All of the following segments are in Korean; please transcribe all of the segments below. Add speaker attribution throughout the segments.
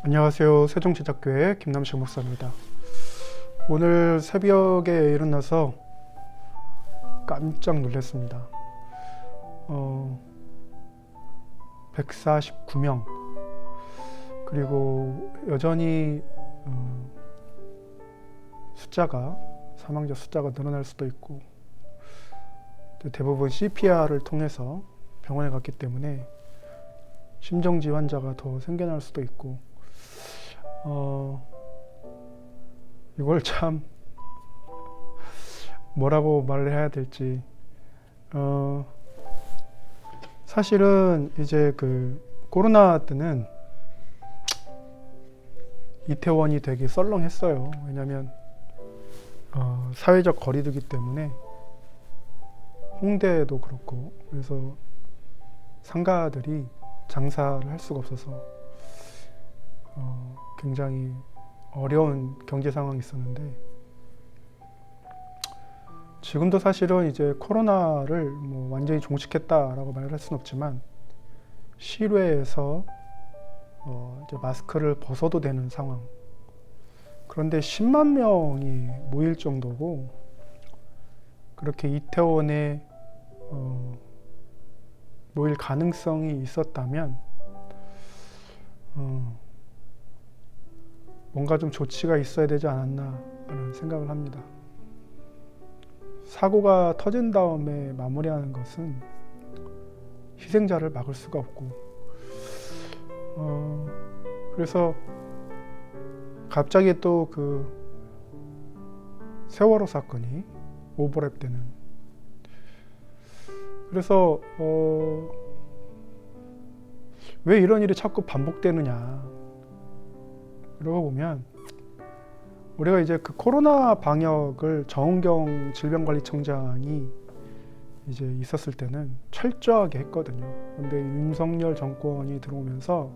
Speaker 1: 안녕하세요. 세종제작교회 김남식 목사입니다. 오늘 새벽에 일어나서 깜짝 놀랐습니다. 149명 그리고 여전히 사망자 숫자가 늘어날 수도 있고, 대부분 CPR을 통해서 병원에 갔기 때문에 심정지 환자가 더 생겨날 수도 있고, 이걸 참 뭐라고 말을 해야 될지. 사실은 이제 그 코로나 때는 이태원이 되게 썰렁했어요. 왜냐면 사회적 거리두기 때문에 홍대도 그렇고, 그래서 상가들이 장사를 할 수가 없어서 굉장히 어려운 경제 상황이 있었는데, 지금도 사실은 이제 코로나를 뭐 완전히 종식했다라고 말을 할 수는 없지만, 실외에서 이제 마스크를 벗어도 되는 상황. 그런데 10만 명이 모일 정도고, 그렇게 이태원에 모일 가능성이 있었다면 뭔가 좀 조치가 있어야 되지 않았나 하는 생각을 합니다. 사고가 터진 다음에 마무리하는 것은 희생자를 막을 수가 없고, 그래서 갑자기 또 그 세월호 사건이 오버랩되는, 그래서 왜 이런 일이 자꾸 반복되느냐 이러고 보면, 우리가 이제 그 코로나 방역을 정은경 질병관리청장이 이제 있었을 때는 철저하게 했거든요. 근데 윤석열 정권이 들어오면서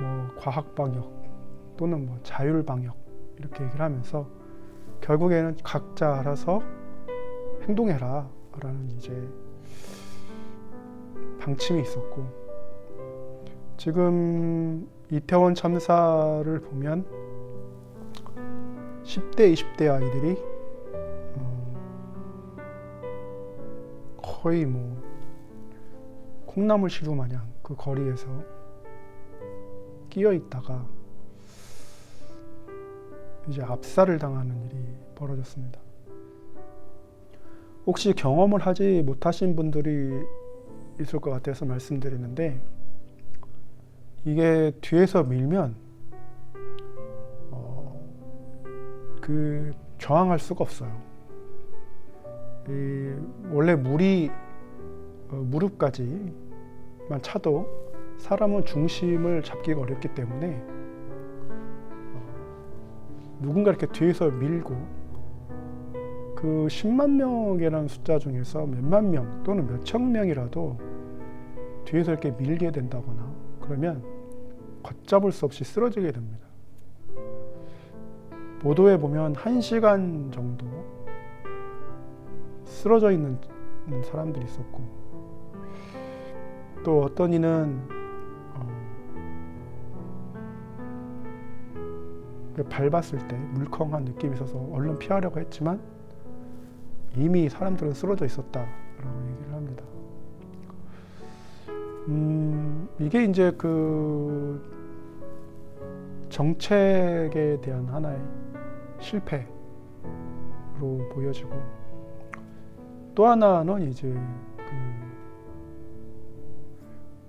Speaker 1: 뭐 과학 방역 또는 뭐 자율 방역 이렇게 얘기를 하면서 결국에는 각자 알아서 행동해라 라는 이제 방침이 있었고, 지금 이태원 참사를 보면 10대, 20대 아이들이 거의 뭐 콩나물 시루 마냥 그 거리에서 끼어 있다가 이제 압살을 당하는 일이 벌어졌습니다. 혹시 경험을 하지 못하신 분들이 있을 것 같아서 말씀드리는데, 이게 뒤에서 밀면 그 저항할 수가 없어요. 원래 물이 무릎까지만 차도 사람은 중심을 잡기가 어렵기 때문에 누군가 이렇게 뒤에서 밀고, 그 10만 명이라는 숫자 중에서 몇만 명 또는 몇천 명이라도 뒤에서 이렇게 밀게 된다거나 그러면 걷잡을 수 없이 쓰러지게 됩니다. 보도에 보면 1시간 정도 쓰러져 있는 사람들이 있었고, 또 어떤 이는 밟았을 때 물컹한 느낌이 있어서 얼른 피하려고 했지만 이미 사람들은 쓰러져 있었다라고 얘기를 합니다. 이게 이제 그 정책에 대한 하나의 실패로 보여지고, 또 하나는 이제 그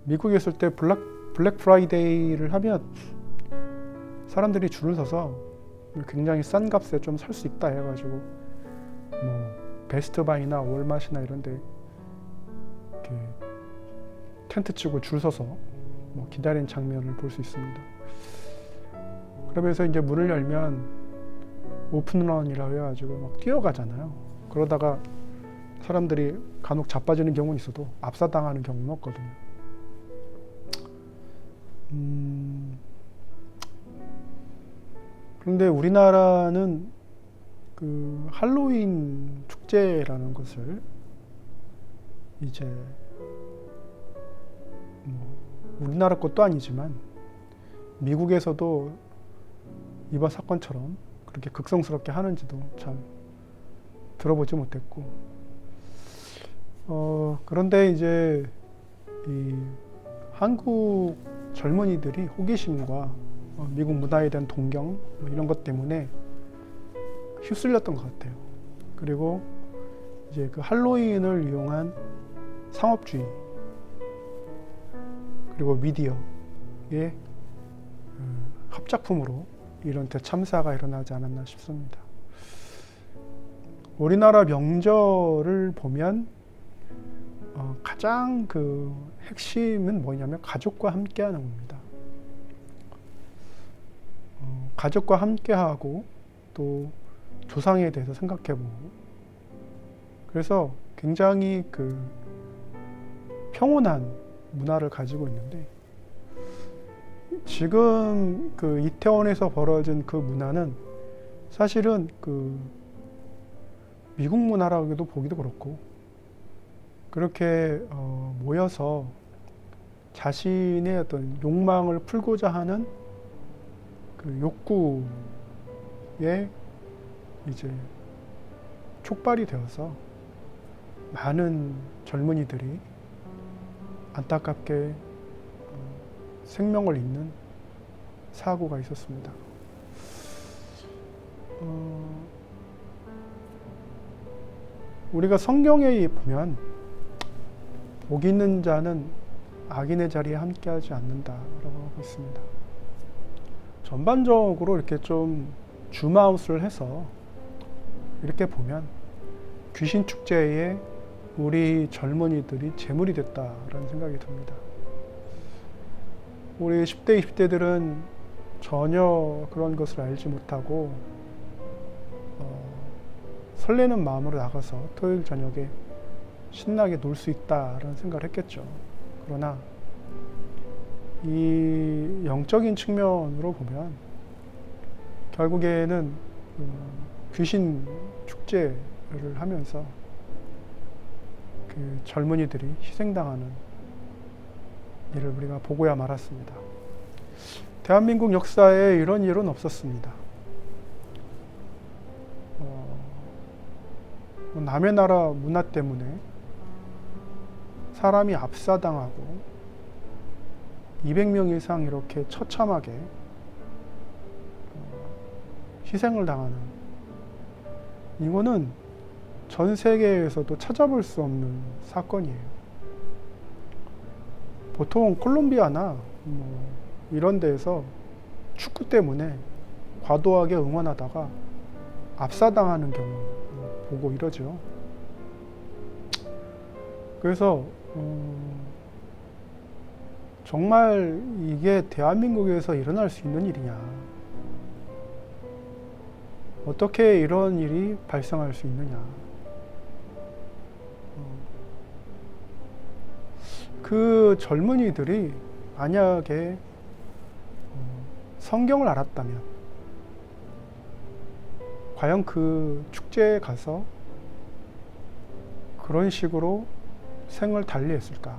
Speaker 1: 미국에 있을 때 블랙 프라이데이를 하면 사람들이 줄을 서서 굉장히 싼 값에 좀 살 수 있다 해가지고 뭐 베스트바이나 월마트나 이런 데 이렇게 텐트 치고 줄 서서 뭐 기다리는 장면을 볼 수 있습니다. 그러면서 이제 문을 열면 오픈런이라고 해가지고 막 뛰어가잖아요. 그러다가 사람들이 간혹 자빠지는 경우는 있어도 압사당하는 경우는 없거든요. 그런데 우리나라는 그 할로윈 축제라는 것을 이제 뭐 우리나라 것도 아니지만 미국에서도 이번 사건처럼 그렇게 극성스럽게 하는지도 참 들어보지 못했고, 그런데 이제 이 한국 젊은이들이 호기심과 미국 문화에 대한 동경 뭐 이런 것 때문에 휩쓸렸던 것 같아요. 그리고 이제 그 할로윈을 이용한 상업주의 그리고 미디어의 합작품으로 이런 대참사가 일어나지 않았나 싶습니다. 우리나라 명절을 보면 가장 그 핵심은 뭐냐면 가족과 함께하는 겁니다. 가족과 함께하고 또 조상에 대해서 생각해보고, 그래서 굉장히 그 평온한 문화를 가지고 있는데, 지금 그 이태원에서 벌어진 그 문화는 사실은 그 미국 문화라고도 보기도 그렇고, 그렇게 모여서 자신의 어떤 욕망을 풀고자 하는 그 욕구에 이제 촉발이 되어서 많은 젊은이들이 안타깝게 생명을 잃는 사고가 있었습니다. 우리가 성경에 보면 복 있는 자는 악인의 자리에 함께하지 않는다라고 하고 있습니다. 전반적으로 이렇게 좀 줌아웃을 해서 이렇게 보면 귀신 축제에 우리 젊은이들이 제물이 됐다라는 생각이 듭니다. 우리 10대, 20대들은 전혀 그런 것을 알지 못하고 설레는 마음으로 나가서 토요일 저녁에 신나게 놀 수 있다라는 생각을 했겠죠. 그러나 이 영적인 측면으로 보면 결국에는 귀신 축제를 하면서 그 젊은이들이 희생당하는 일을 우리가 보고야 말았습니다. 대한민국 역사에 이런 일은 없었습니다. 남의 나라 문화 때문에 사람이 압사당하고 200명 이상 이렇게 처참하게 희생을 당하는, 이거는 전 세계에서도 찾아볼 수 없는 사건이에요. 보통 콜롬비아나 뭐 이런 데에서 축구 때문에 과도하게 응원하다가 압사당하는 경우 보고 이러죠. 그래서 정말 이게 대한민국에서 일어날 수 있는 일이냐, 어떻게 이런 일이 발생할 수 있느냐. 그 젊은이들이 만약에 성경을 알았다면 과연 그 축제에 가서 그런 식으로 생을 달리했을까?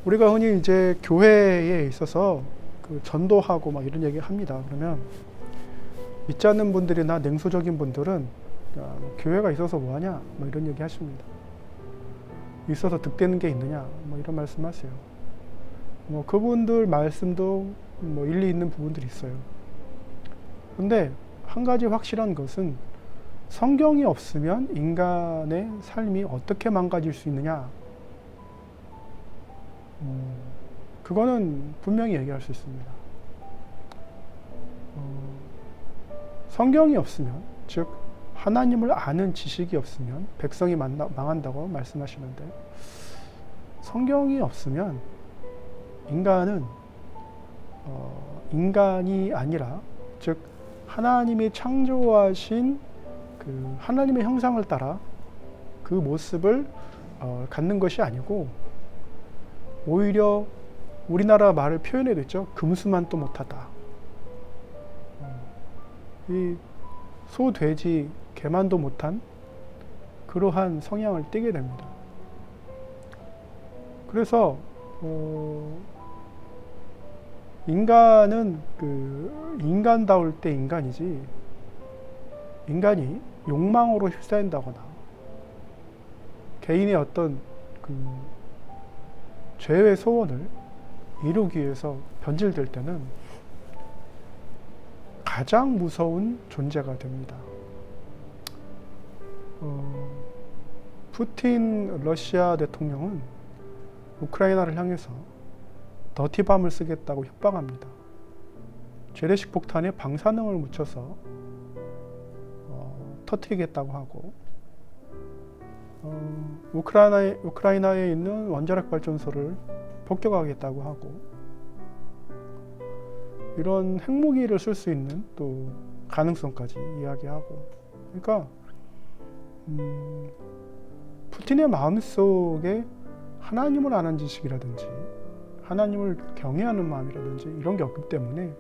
Speaker 1: 우리가 흔히 이제 교회에 있어서 그 전도하고 막 이런 얘기 합니다. 그러면 믿지 않는 분들이나 냉소적인 분들은 야, 교회가 있어서 뭐하냐? 뭐 이런 얘기 하십니다. 있어서 득되는 게 있느냐? 뭐 이런 말씀 하세요. 뭐 그분들 말씀도 뭐 일리 있는 부분들이 있어요. 근데 한 가지 확실한 것은 성경이 없으면 인간의 삶이 어떻게 망가질 수 있느냐? 그거는 분명히 얘기할 수 있습니다. 성경이 없으면, 즉 하나님을 아는 지식이 없으면 백성이 망한다고 말씀하시는데, 성경이 없으면 인간은 인간이 아니라, 즉 하나님이 창조하신 그 하나님의 형상을 따라 그 모습을 갖는 것이 아니고, 오히려 우리나라 말을 표현해도 있죠. 금수만도 못하다. 이 소, 돼지, 개만도 못한 그러한 성향을 띠게 됩니다. 그래서 인간은 그 인간다울 때 인간이지, 인간이 욕망으로 휩싸인다거나 개인의 어떤 그 죄의 소원을 이루기 위해서 변질될 때는 가장 무서운 존재가 됩니다. 푸틴 러시아 대통령은 우크라이나를 향해서 더티밤을 쓰겠다고 협박합니다. 재래식 폭탄에 방사능을 묻혀서 터뜨리겠다고 하고, 우크라이나에 있는 원자력 발전소를 폭격하겠다고 하고, 이런 핵무기를 쓸 수 있는 또 가능성까지 이야기하고, 그러니까 푸틴의 마음속에 하나님을 아는 지식이라든지 하나님을 경외하는 마음이라든지 이런 게 없기 때문에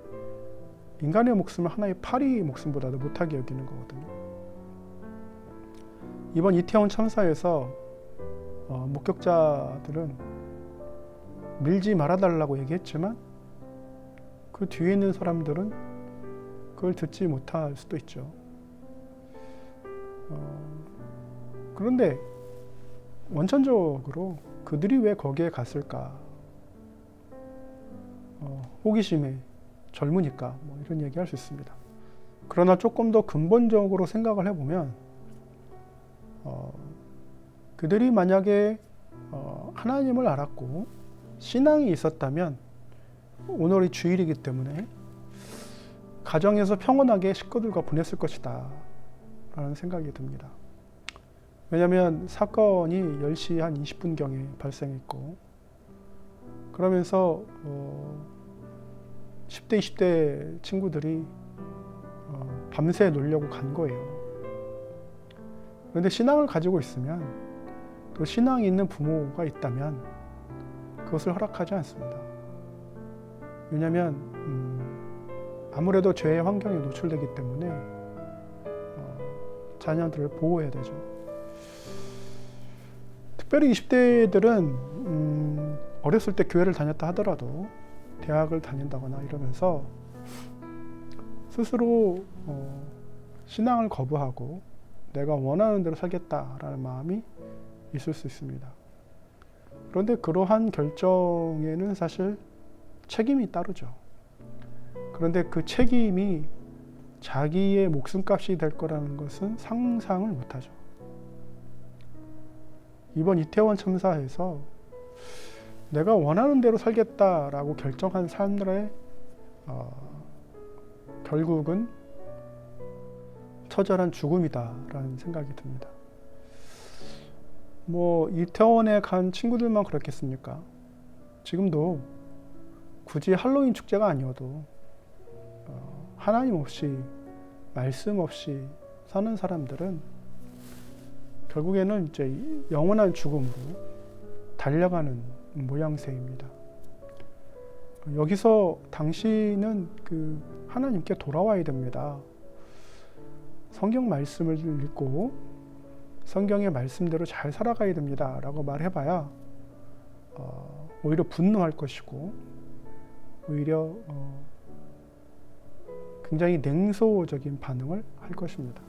Speaker 1: 인간의 목숨을 하나의 파리 목숨보다도 못하게 여기는 거거든요. 이번 이태원 참사에서 목격자들은 밀지 말아달라고 얘기했지만 그 뒤에 있는 사람들은 그걸 듣지 못할 수도 있죠. 그런데 원천적으로 그들이 왜 거기에 갔을까? 호기심에 젊으니까 뭐 이런 얘기 할 수 있습니다. 그러나 조금 더 근본적으로 생각을 해보면 그들이 만약에 하나님을 알았고 신앙이 있었다면, 오늘이 주일이기 때문에 가정에서 평온하게 식구들과 보냈을 것이다 라는 생각이 듭니다. 왜냐하면 사건이 10시 한 20분경에 발생했고, 그러면서 10대 20대 친구들이 밤새 놀려고 간 거예요. 그런데 신앙을 가지고 있으면, 또 신앙이 있는 부모가 있다면 그것을 허락하지 않습니다. 왜냐하면 아무래도 죄의 환경에 노출되기 때문에 자녀들을 보호해야 되죠. 특별히 20대들은 어렸을 때 교회를 다녔다 하더라도 대학을 다닌다거나 이러면서 스스로 신앙을 거부하고 내가 원하는 대로 살겠다라는 마음이 있을 수 있습니다. 그런데 그러한 결정에는 사실 책임이 따르죠. 그런데 그 책임이 자기의 목숨값이 될 거라는 것은 상상을 못하죠. 이번 이태원 참사에서 내가 원하는 대로 살겠다라고 결정한 사람들의 결국은 처절한 죽음이다라는 생각이 듭니다. 뭐 이태원에 간 친구들만 그렇겠습니까? 지금도 굳이 할로윈 축제가 아니어도 하나님 없이, 말씀 없이 사는 사람들은 결국에는 이제 영원한 죽음으로 달려가는 모양새입니다. 여기서 당신은 그 하나님께 돌아와야 됩니다. 성경 말씀을 읽고 성경의 말씀대로 잘 살아가야 됩니다 라고 말해봐야 오히려 분노할 것이고, 오히려 굉장히 냉소적인 반응을 할 것입니다.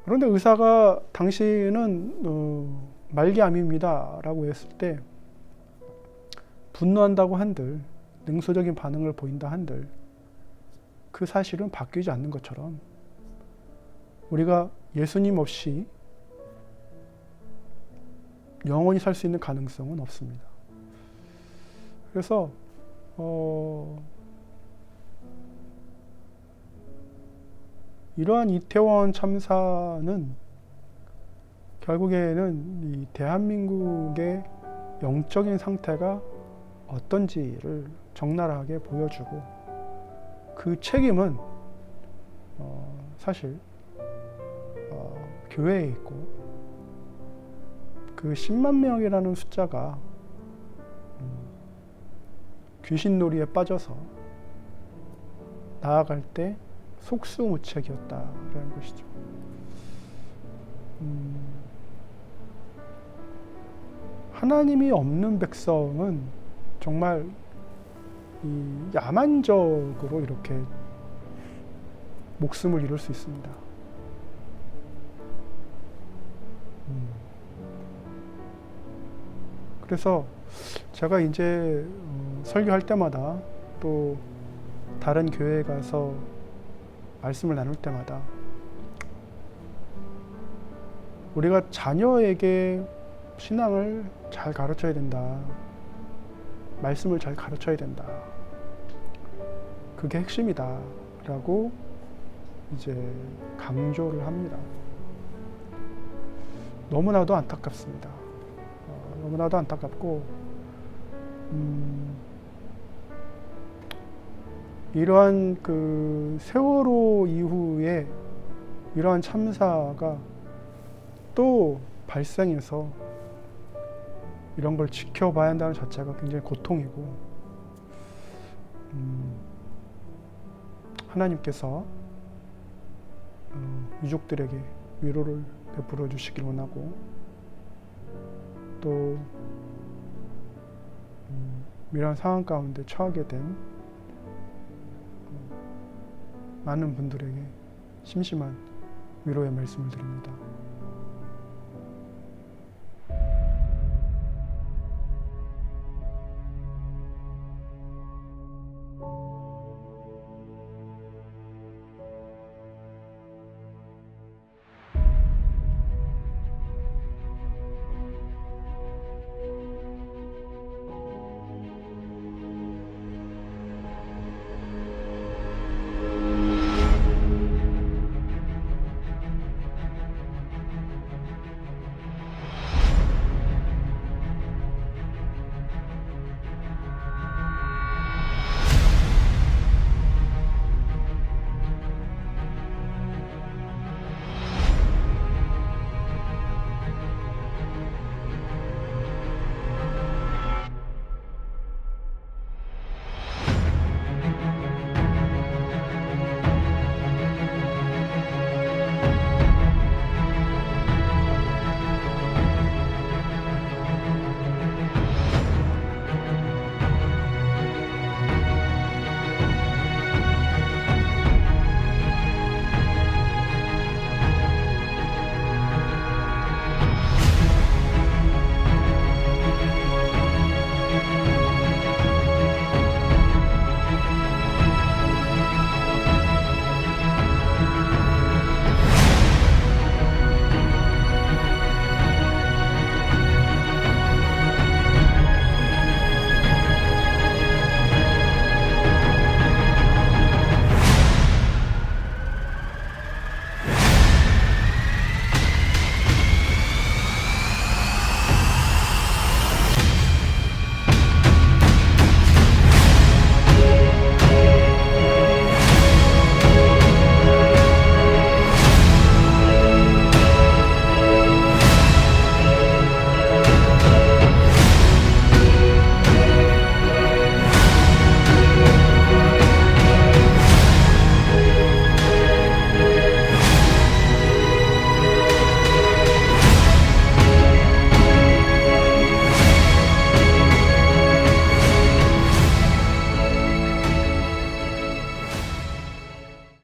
Speaker 1: 그런데 의사가 당신은 말기암입니다 라고 했을 때 분노한다고 한들, 냉소적인 반응을 보인다 한들 그 사실은 바뀌지 않는 것처럼 우리가 예수님 없이 영원히 살 수 있는 가능성은 없습니다. 그래서 이러한 이태원 참사는 결국에는 이 대한민국의 영적인 상태가 어떤지를 적나라하게 보여주고, 그 책임은 사실 교회에 있고, 그 10만 명이라는 숫자가 귀신놀이에 빠져서 나아갈 때 속수무책이었다라는 것이죠. 하나님이 없는 백성은 정말 이 야만적으로 이렇게 목숨을 잃을 수 있습니다. 그래서 제가 이제 설교할 때마다 또 다른 교회에 가서 말씀을 나눌 때마다 우리가 자녀에게 신앙을 잘 가르쳐야 된다. 말씀을 잘 가르쳐야 된다. 그게 핵심이다. 라고 이제 강조를 합니다. 너무나도 안타깝습니다. 너무나도 안타깝고, 이러한 그 세월호 이후에 이러한 참사가 또 발생해서 이런 걸 지켜봐야 한다는 자체가 굉장히 고통이고, 하나님께서 유족들에게 위로를 베풀어 주시길 원하고, 또 이러한 상황 가운데 처하게 된 많은 분들에게 심심한 위로의 말씀을 드립니다.